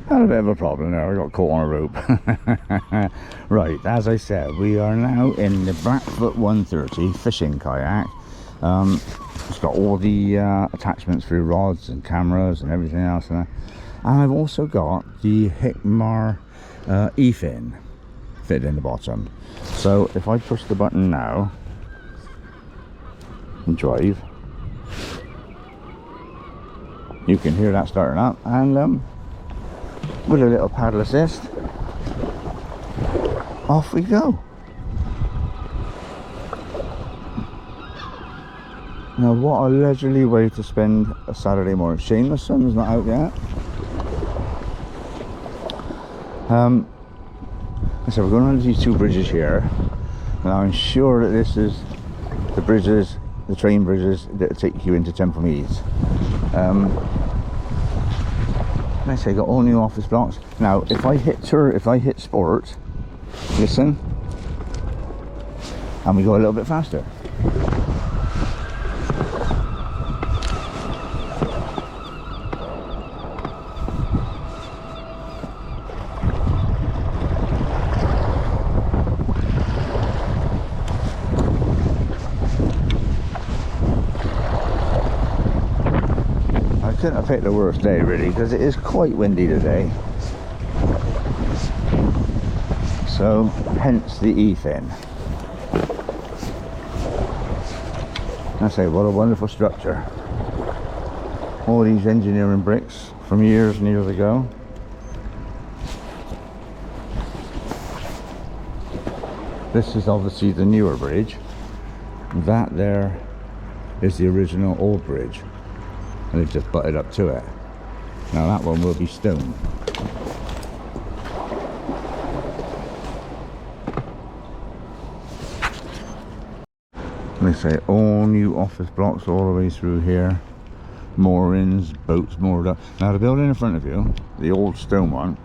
Had a bit of a problem there, I got caught on a rope. Right, as I said, we are now in the Blackfoot 130 fishing kayak. It's got all the attachments for rods and cameras and everything else in there. And I've also got the Hickmar E-fin fitted in the bottom. So if I push the button now and drive, you can hear that starting up, and with a little paddle assist, off we go. Now what a leisurely way to spend a Saturday morning. Shame the sun's not out yet. So we're going under these two bridges here. Now I'm sure that this is the bridges, the train bridges that take you into Temple Meads. Let's say got all new office blocks. Now if I hit sport, listen, and we go a little bit faster. I picked the worst day really, because it is quite windy today, so hence the E-fin. I say, what a wonderful structure. All these engineering bricks from years and years ago. This is obviously the newer bridge. That there is the original old bridge, and they've just butted up to it. Now that one will be stone. They say all new office blocks all the way through here. Moorings, boats moored up. Now the building in front of you, the old stone one,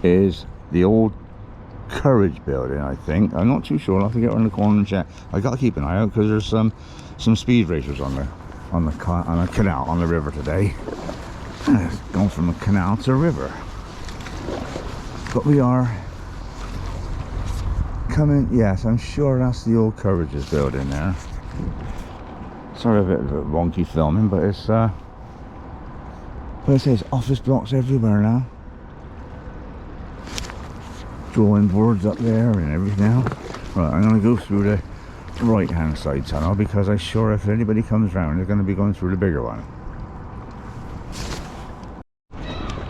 is the old Courage building, I think. I'm not too sure. I'll have to get around the corner and check. I got to keep an eye out because there's some speed racers on the canal, on the river today. It's gone from a canal to a river. But we are coming, yes, I'm sure that's the old Courage's building there. Sorry, a bit of wonky filming, but it's but it says office blocks everywhere now. Drawing boards up there and everything else. Right, I'm going to go through the right hand side tunnel, because I'm sure if anybody comes round they're going to be going through the bigger one.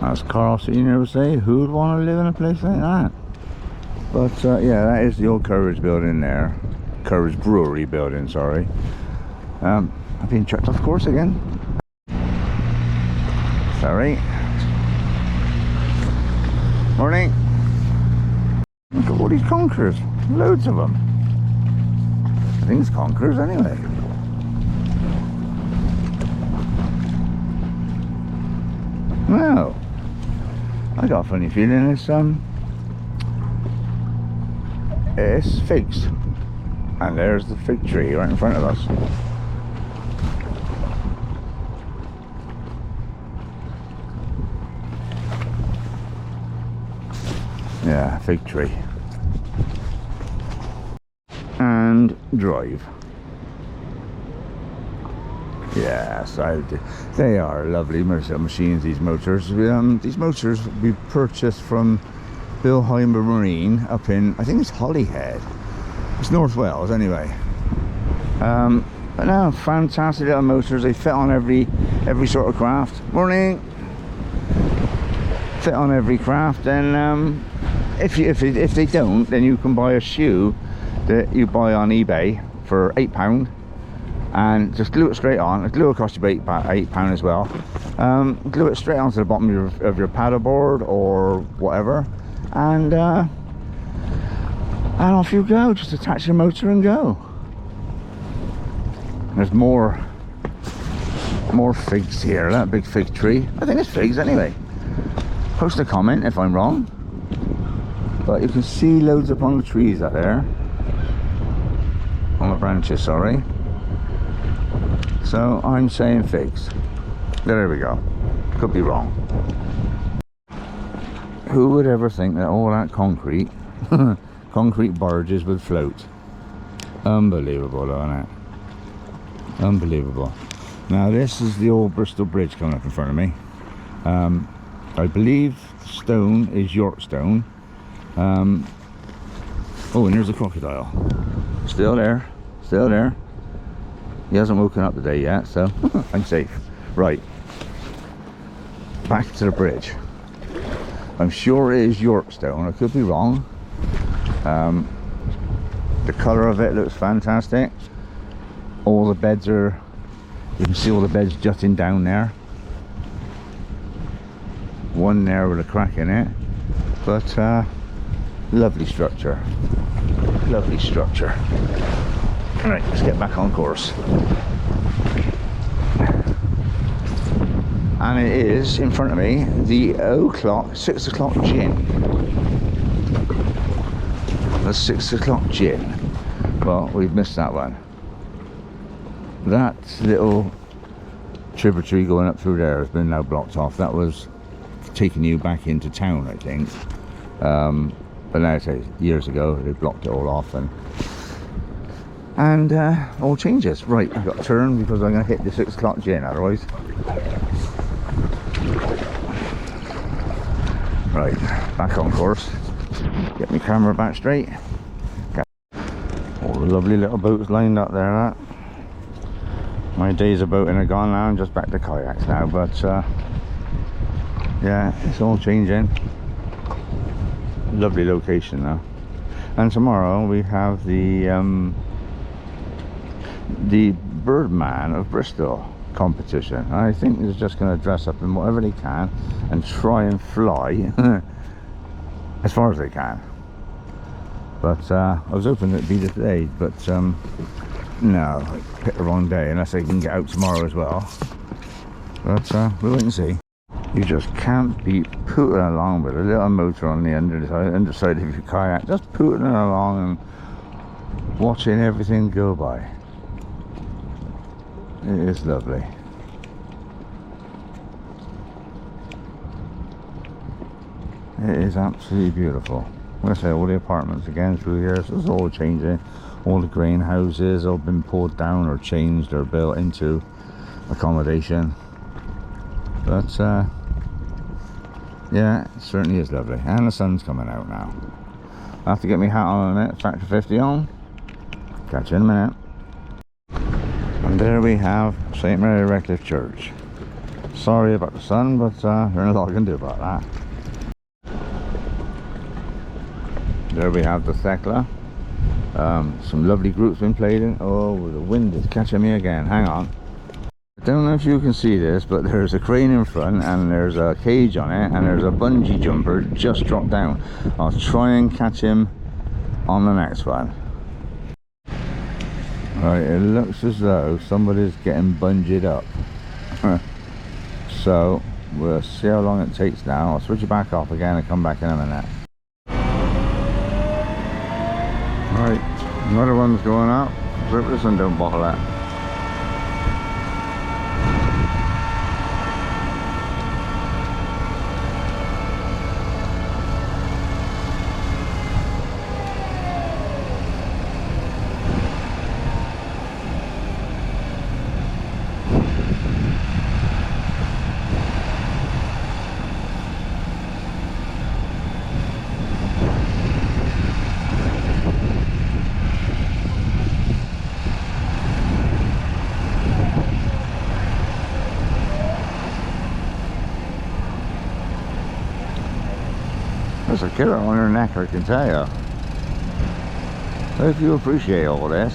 As Carl Senior would say, who'd want to live in a place like that? But yeah, that is the old Courage building there. Courage Brewery building, sorry. I've been chucked off course again. Sorry. Morning. Look at all these conkers, loads of them. I think it's conkers anyway. Well, I got a funny feeling it's figs, and there's the fig tree right in front of us. Yeah, fig tree. And drive. Yes, they are lovely machines, these motors. These motors we purchased from Bill Heimer Marine up in, I think it's Holyhead. It's North Wales anyway. But no, fantastic little motors. They fit on every sort of craft. Morning. Fit on every craft, and if they don't, then you can buy a shoe that you buy on eBay for £8 and just glue it straight on. The glue will cost you £8 as well. Glue it straight onto the bottom of your paddleboard or whatever, and off you go. Just attach your motor and go. There's more figs here. That big fig tree, I think it's figs anyway. Post a comment if I'm wrong, but you can see loads upon the trees out there, on the branches, sorry. So I'm saying figs. There we go. Could be wrong. Who would ever think that all that concrete, concrete barges would float? Unbelievable, though, isn't it? Unbelievable. Now this is the old Bristol Bridge coming up in front of me. I believe the stone is York stone. Oh, and there's a crocodile. Still there, still there. He hasn't woken up today yet, so I'm safe. Right, back to the bridge. I'm sure it is York stone, I could be wrong. The colour of it looks fantastic. All the beds are, you can see all the beds jutting down there. One there with a crack in it, but lovely structure. Lovely structure. Alright, let's get back on course. And it is in front of me the 6 o'clock gin. The 6 o'clock gin. Well, we've missed that one. That little tributary going up through there has been now blocked off. That was taking you back into town, I think. But now, years ago, they blocked it all off, and all changes. Right, I've got to turn because I'm going to hit the 6 o'clock gin otherwise. Right, back on course. Get my camera back straight. All the lovely little boats lined up there. That my days of boating are gone now. I'm just back to kayaks now, but yeah, it's all changing. Lovely location now. And tomorrow we have the Birdman of Bristol competition. I think they're just going to dress up in whatever they can and try and fly as far as they can. But I was hoping it'd be today, but no, I picked the wrong day, unless they can get out tomorrow as well. But we'll wait and see. You just can't be putting along with a little motor on the underside of your kayak, just putting it along and watching everything go by. It is lovely. It is absolutely beautiful. Like I say, all the apartments again through here, so it's all changing. All the grain houses have been pulled down or changed or built into accommodation. But yeah, it certainly is lovely. And the sun's coming out now. I have to get my hat on in a minute, factor 50 on. Catch you in a minute. And there we have St. Mary Redcliffe Church. Sorry about the sun, but there's not a lot I can do about that. There we have the Thekla. Some lovely groups been played in. Oh, the wind is catching me again. Hang on. I don't know if you can see this, but there's a crane in front and there's a cage on it and there's a bungee jumper just dropped down. I'll try and catch him on the next one. Right, it looks as though somebody's getting bungeed up. So we'll see how long it takes now. I'll switch it back off again and come back in a minute. Right, another one's going up. Hope this one don't bottle it. There's a killer on her neck, I can tell you. I hope you appreciate all this.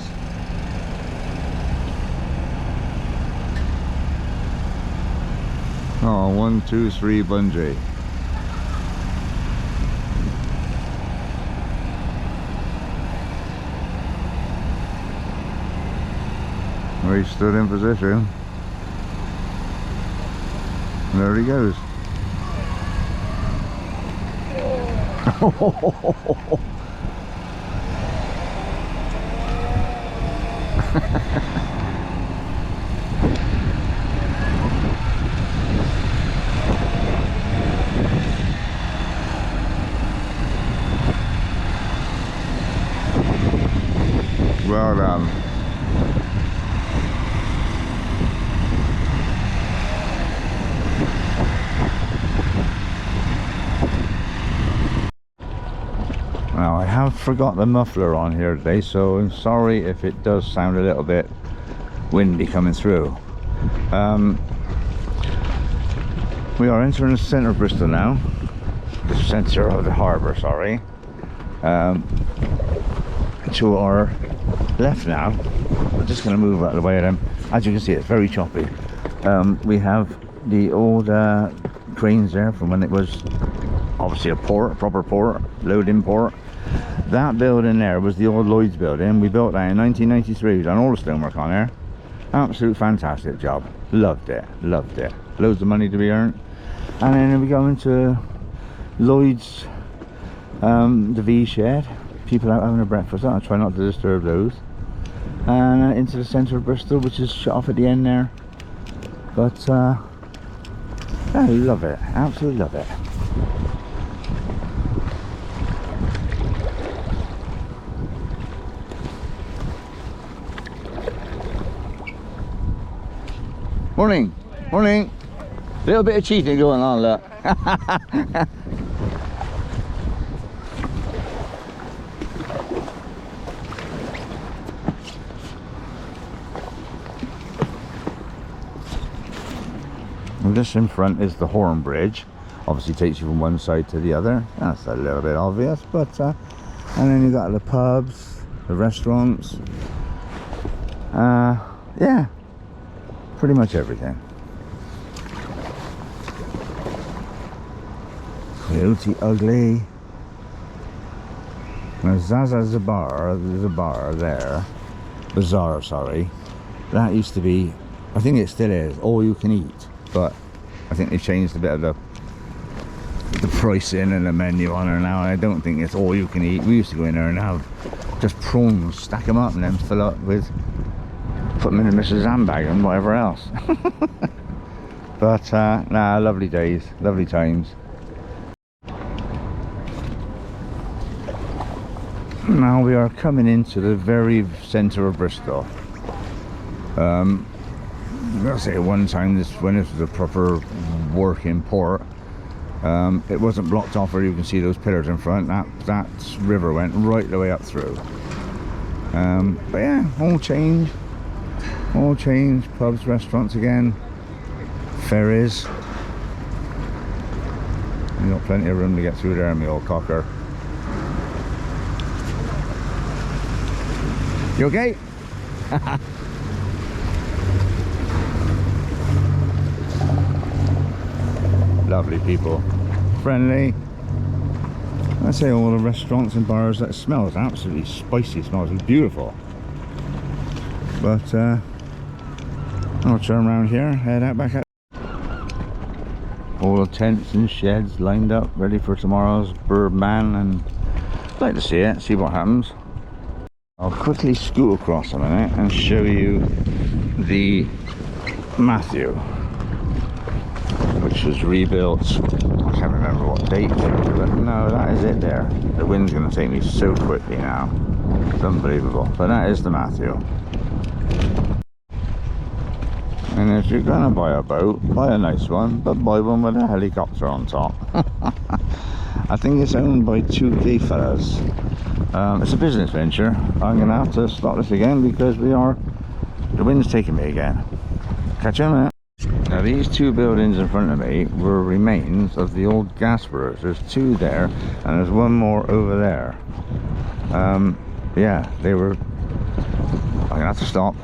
Oh, 1, 2, 3 bungee. He stood in position. There he goes. Well done. Now I have forgot the muffler on here today, so I'm sorry if it does sound a little bit windy coming through. We are entering the centre of Bristol now, the centre of the harbour, sorry. To our left now, I'm just going to move out of the way of them. As you can see, it's very choppy. We have the old cranes there from when it was obviously a port, a proper port, loading port. That building there was the old Lloyd's building. We built that in 1993. We've done all the stonework on there. Absolute fantastic job. Loved it, loved it. Loads of money to be earned. And then we go into Lloyd's, the V shed. People out having a breakfast. I'll try not to disturb those. And into the centre of Bristol, which is shut off at the end there. But I love it. Absolutely love it. Morning, morning. Little bit of cheating going on, look. And just in front is the Horn Bridge. Obviously takes you from one side to the other. That's a little bit obvious, but and then you've got the pubs, the restaurants. Yeah. Pretty much everything. Coyote Ugly. Now Zaza's a bar, there's a bar there. Bazaar, sorry. That used to be, I think it still is, all you can eat. But I think they changed a bit of the pricing and the menu on there now. I don't think it's all you can eat. We used to go in there and have just prawns, stack them up and then fill up with, put them in the Mrs. handbag and whatever else. But nah, lovely days, lovely times. Now we are coming into the very centre of Bristol. I'll say one time when this was a proper working port, it wasn't blocked off where you can see those pillars in front. That river went right the way up through. But yeah, all changed. All changed. Pubs, restaurants again, ferries. You got plenty of room to get through there, my old cocker. You okay? Lovely people, friendly. I say all the restaurants and bars, that smells absolutely spicy. It smells beautiful. But I'll turn around here, head out back out. All the tents and sheds lined up, ready for tomorrow's Birdman, and I'd like to see it, see what happens. I'll quickly scoot across a minute and show you the Matthew, which was rebuilt, I can't remember what date, but no, that is it there. The wind's going to take me so quickly now, it's unbelievable. But that is the Matthew. And if you're going to buy a boat, buy a nice one, but buy one with a helicopter on top. I think it's owned by two gay fellas. It's a business venture. I'm going to have to stop this again because the wind's taking me again. Catch you in a minute. Now these two buildings in front of me were remains of the old gas works. There's two there and there's one more over there. Yeah, they were, I'm going to have to stop.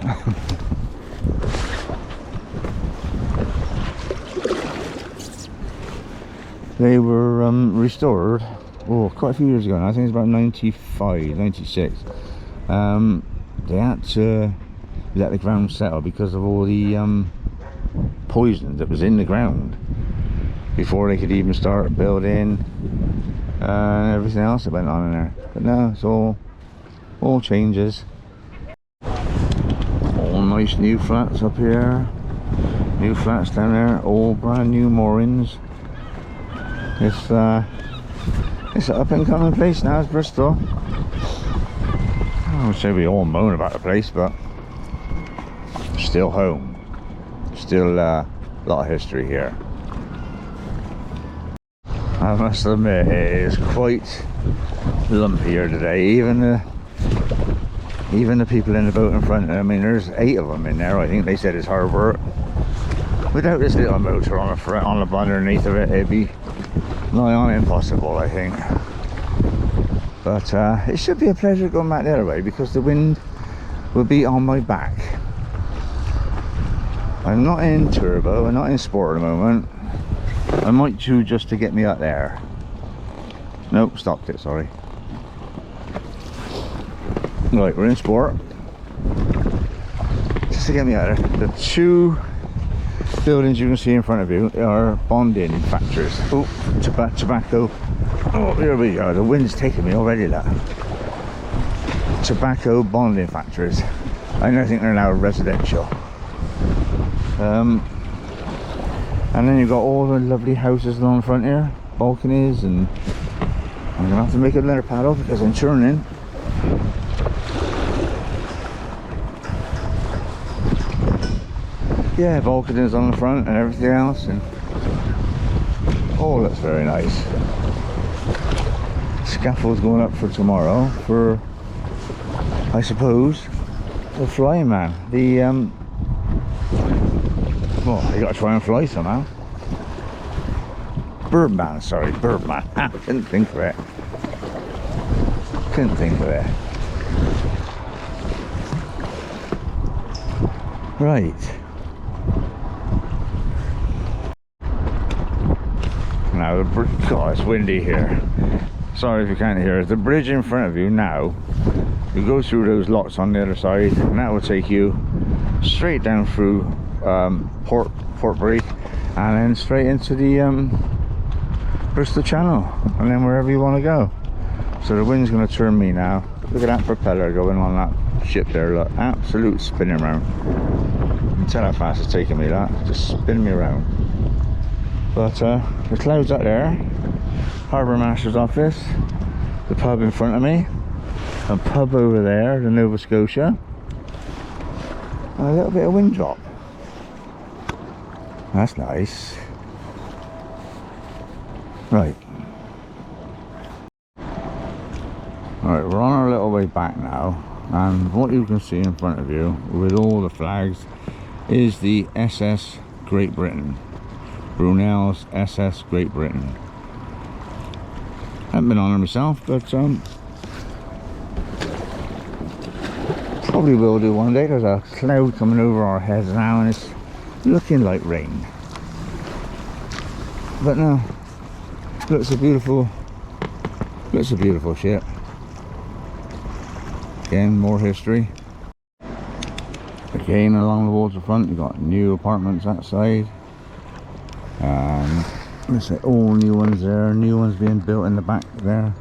They were restored quite a few years ago now. I think it's about 95, 96. They had to let the ground settle because of all the poison that was in the ground before they could even start building and everything else that went on in there. But now it's all changes. All nice new flats up here, new flats down there, all brand new moorings. It's an up and coming place now, it's Bristol. I would say we all moan about the place, but still home. Still a lot of history here. I must admit, it is quite lumpy here today. Even the people in the boat in front, I mean, there's 8 of them in there. I think they said it's hard work. Without this little motor on the front, on the underneath of it, it'd be nigh on impossible, I think. But it should be a pleasure going back the other way because the wind will be on my back. I'm not in turbo, I'm not in sport at the moment. I might choose just to get me up there. Nope, stopped it, sorry. Right, we're in sport. Just to get me out there. The 2 buildings you can see in front of you are bonding factories. Oh, tobacco. Oh, here we go. The wind's taking me already, that. Tobacco bonding factories. I don't think they're now residential. And then you've got all the lovely houses along the front here, balconies, and I'm gonna have to make a letter paddle because I'm churning. Yeah, balconies on the front and everything else, and oh, that's very nice. Scaffolds going up for tomorrow for, I suppose, the flying man. The well, you got to try and fly somehow. Birdman, sorry, Birdman. Couldn't think of it. Couldn't think of it. Right. Now the bridge. God, it's windy here. Sorry if you can't hear it. The bridge in front of you now. You go through those lots on the other side, and that will take you straight down through Portbury, and then straight into the Bristol Channel, and then wherever you want to go. So the wind's going to turn me now. Look at that propeller going on that ship there. Look, absolute spinning around. You can tell how fast it's taking me. That just spinning me around. But the clouds up there, Harbour Master's office, the pub in front of me, a pub over there, the Nova Scotia, and a little bit of wind drop. That's nice. Right. Alright, we're on our little way back now, and what you can see in front of you with all the flags is the SS Great Britain. Brunel's SS Great Britain. Haven't been on it myself, but probably will do one day. There's a cloud coming over our heads now and it's looking like rain, but no, looks a beautiful ship. Again, more history. Again, along the waterfront you've got new apartments outside, and let's say all new ones there, new ones being built in the back there.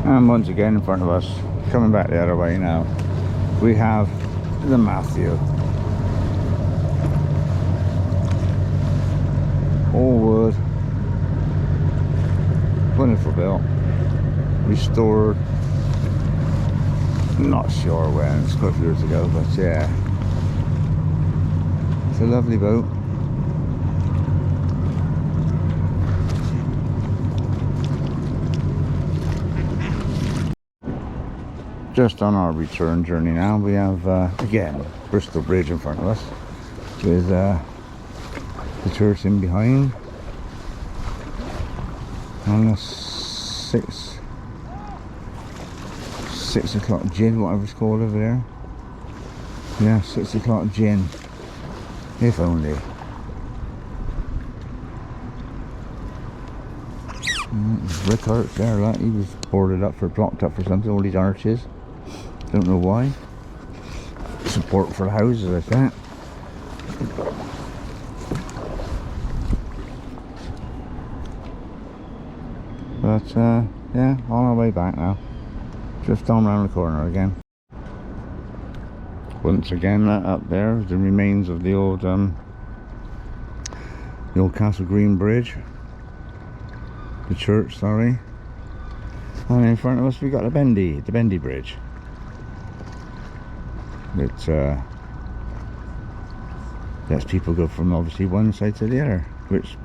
And once again in front of us, coming back the other way now, we have the Matthew. All wood, wonderful built, restored, not sure when, it's quite a few years ago, but yeah, it's a lovely boat. Just on our return journey now, we have again Bristol Bridge in front of us with the church in behind, and the 6 o'clock gin, whatever it's called over there. Yeah, 6 o'clock gin, if only. Brick arch there, like he was boarded up for, blocked up for something, all these arches. Don't know why. Support for the houses, I think. But yeah, on our way back now. Just on round the corner again. Once again, that up there is the remains of the old The old Castle Green Bridge. The church, sorry. And in front of us we got the Bendy Bridge. That lets people go from obviously one side to the other, which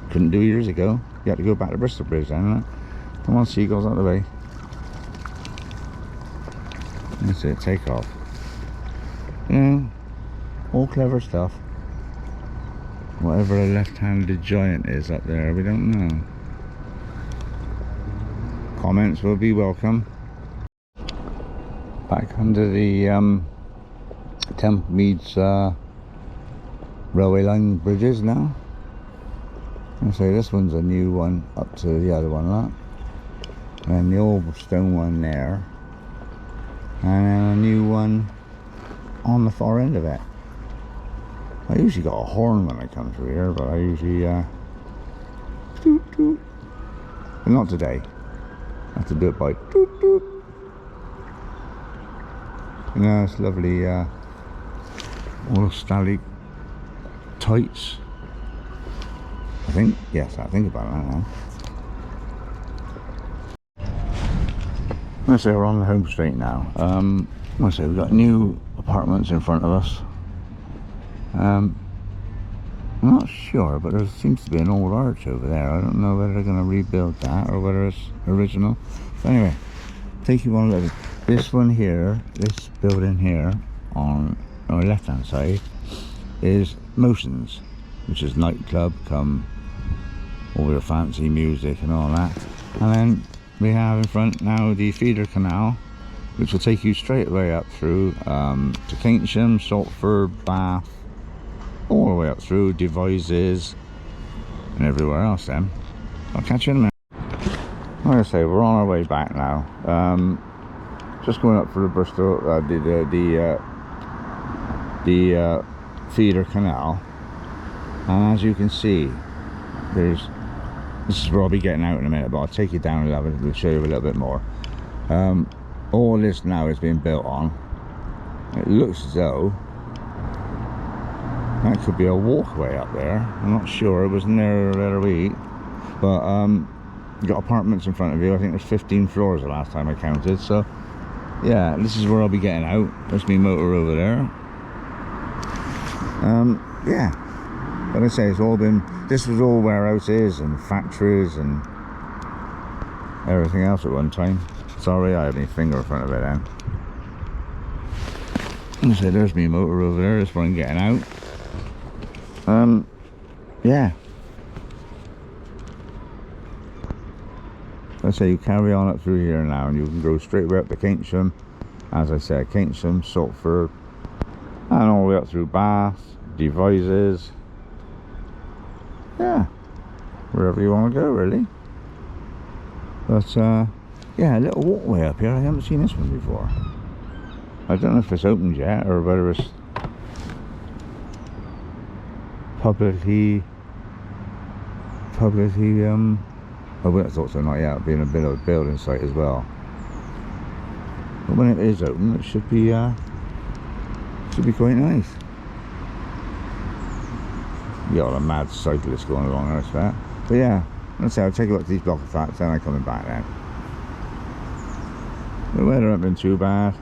couldn't do years ago. You had to go back to Bristol Bridge then. Come on, seagulls out of the way. That's it, take off. You know, all clever stuff. Whatever a left-handed giant is up there, we don't know. Comments will be welcome. Back under the Temple Meads railway line bridges now. I'll say this one's a new one up to the other one, look. And the old stone one there. And then a new one on the far end of it. I usually got a horn when I come through here, but I usually toot toot. But not today. I have to do it by toot toot. You know, it's lovely all stalactites. I think, yes, I think about that now. Let's say we're on the home straight now. Let's say we've got new apartments in front of us. I'm not sure, but there seems to be an old arch over there. I don't know whether they're going to rebuild that or whether it's original. But anyway, take you on a little. This one here, this building here on our left hand side is Motions, which is nightclub, come all your fancy music and all that. And then we have in front now the feeder canal, which will take you straight away up through to Keynsham, Saltford, Bath, all the way up through Devizes and everywhere else then. I'll catch you in a minute. Like I say, we're on our way back now. Just going up for the Bristol, the feeder canal. And as you can see, this is where I'll be getting out in a minute, but I'll take you down a little bit to show you a little bit more. All this now is being built on. It looks as though that could be a walkway up there. I'm not sure, it wasn't there the other week. But you got apartments in front of you. I think there's 15 floors the last time I counted. So yeah, this is where I'll be getting out. There's my motor over there. Yeah, but I say it's all been, this was all warehouses and factories and everything else at one time. Sorry, I had my finger in front of it then. And I say there's my motor over there. That's where I'm getting out. Yeah. I say you carry on up through here now, and you can go straight way up to Keynsham. As I said, Keynsham, Saltford, and all the way up through Bath, Devizes. Yeah, wherever you want to go, really. But yeah, a little walkway up here. I haven't seen this one before. I don't know if it's opened yet or whether it's publicly I would have thought so, not yet, being a bit of a building site as well. But when it is open, it should be quite nice. You got a mad cyclist going along there, I expect. But yeah, let's say I'll take a look at these block of flats, then I'm coming back then. The weather hasn't been too bad.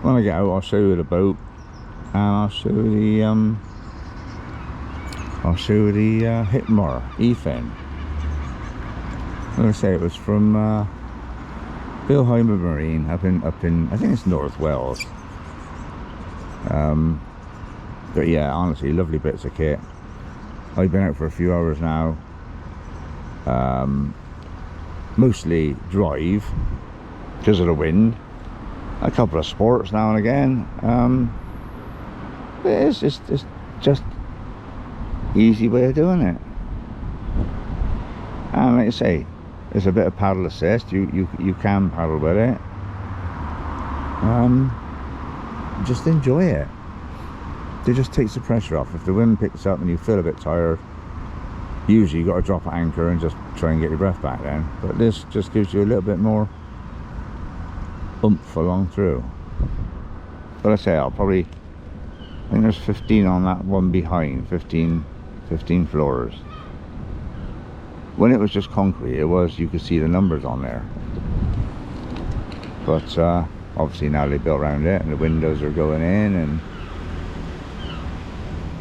When I get out, I'll show you the boat, and I'll show you the Hitmore E-fin. I'm going to say it was from Bilheimer Marine up in I think it's North Wales. But yeah, honestly, lovely bits of kit. I've been out for a few hours now. Mostly drive because of the wind. A couple of sports now and again. It's just easy way of doing it. And like I say, there's a bit of paddle assist. You can paddle with it. Just enjoy it. It just takes the pressure off. If the wind picks up and you feel a bit tired, usually you've got to drop at anchor and just try and get your breath back then. But this just gives you a little bit more oomph along through. But I say I think there's 15 on that one behind, 15 15 floors. When it was just concrete, you could see the numbers on there. But obviously now they built around it, and the windows are going in, and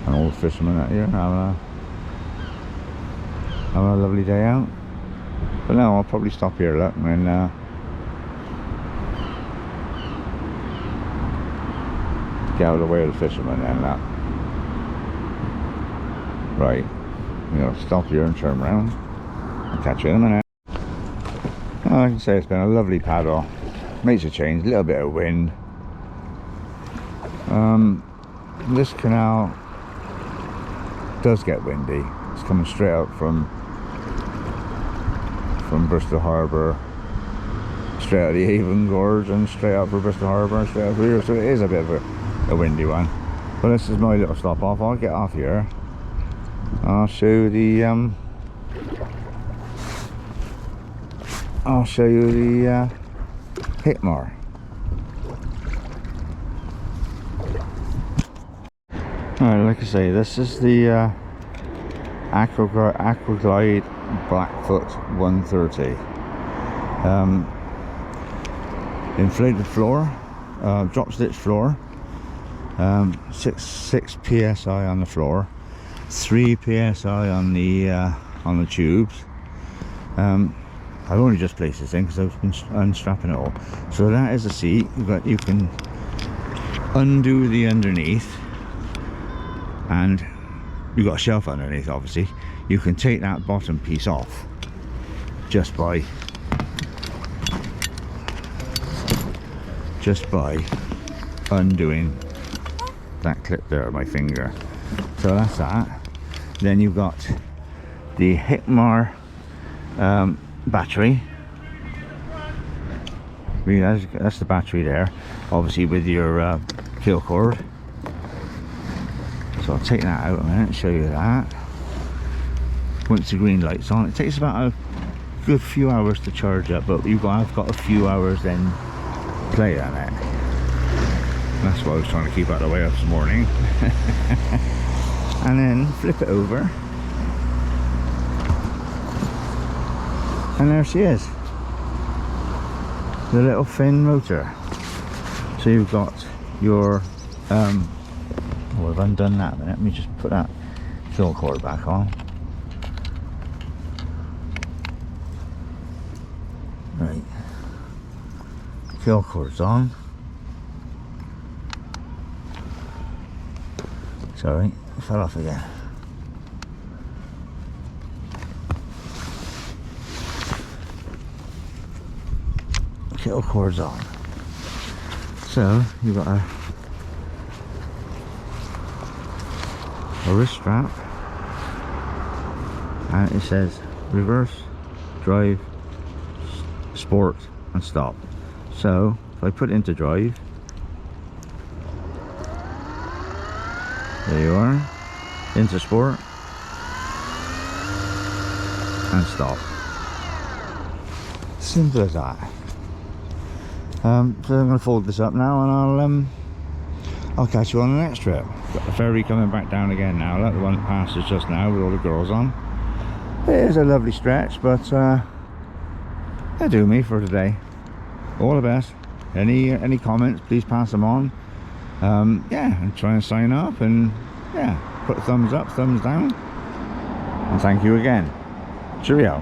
all the fishermen out here having a lovely day out. But now I'll probably stop here, look, and get out of the way of the fishermen and that. Right, I'm gonna stop here and turn around. I'll catch you in a minute. Well, I can say it's been a lovely paddle. Makes a change, a little bit of wind. This canal does get windy. It's coming straight up from Bristol Harbour, straight out of the Avon Gorge, and straight up for Bristol Harbour, and straight up here. So it is a bit of a windy one. But this is my little stop off. I'll get off here. I'll show you the Hitmar. Alright, like I say, this is the Aquaglide Blackfoot 130. Inflated floor, drop stitch floor, 6 psi on the floor, 3 psi on the tubes. I've only just placed this in because I've been unstrapping it all. So that is a seat. You can undo the underneath, and you've got a shelf underneath. Obviously, you can take that bottom piece off just by undoing that clip there with my finger. So that's that. Then you've got the Hitmar battery. That's the battery there, obviously with your kill cord. So I'll take that out a minute and show you that. Once the green light's on, it takes about a good few hours to charge up, but I've got a few hours then play on it. That's what I was trying to keep out of the way of this morning. And then flip it over, and there she is, the little fin motor. So you've got your oh, I've undone that. Let me just put that kill cord back on. Right, kill cord's on. Sorry, it fell off again. Kill cord's on. So you've got a wrist strap, and it says reverse, drive, sport, and stop. So if I put it into drive, there you are, into sport, and stop. Simple as that. So I'm going to fold this up now, and I'll catch you on the next trip. Got the ferry coming back down again now. Look, the one that passes just now with all the girls on. It is a lovely stretch, but that'll do me for today. All the best. Any comments, please pass them on. Yeah, and try and sign up, and yeah, put a thumbs up, thumbs down, and thank you again. Cheerio.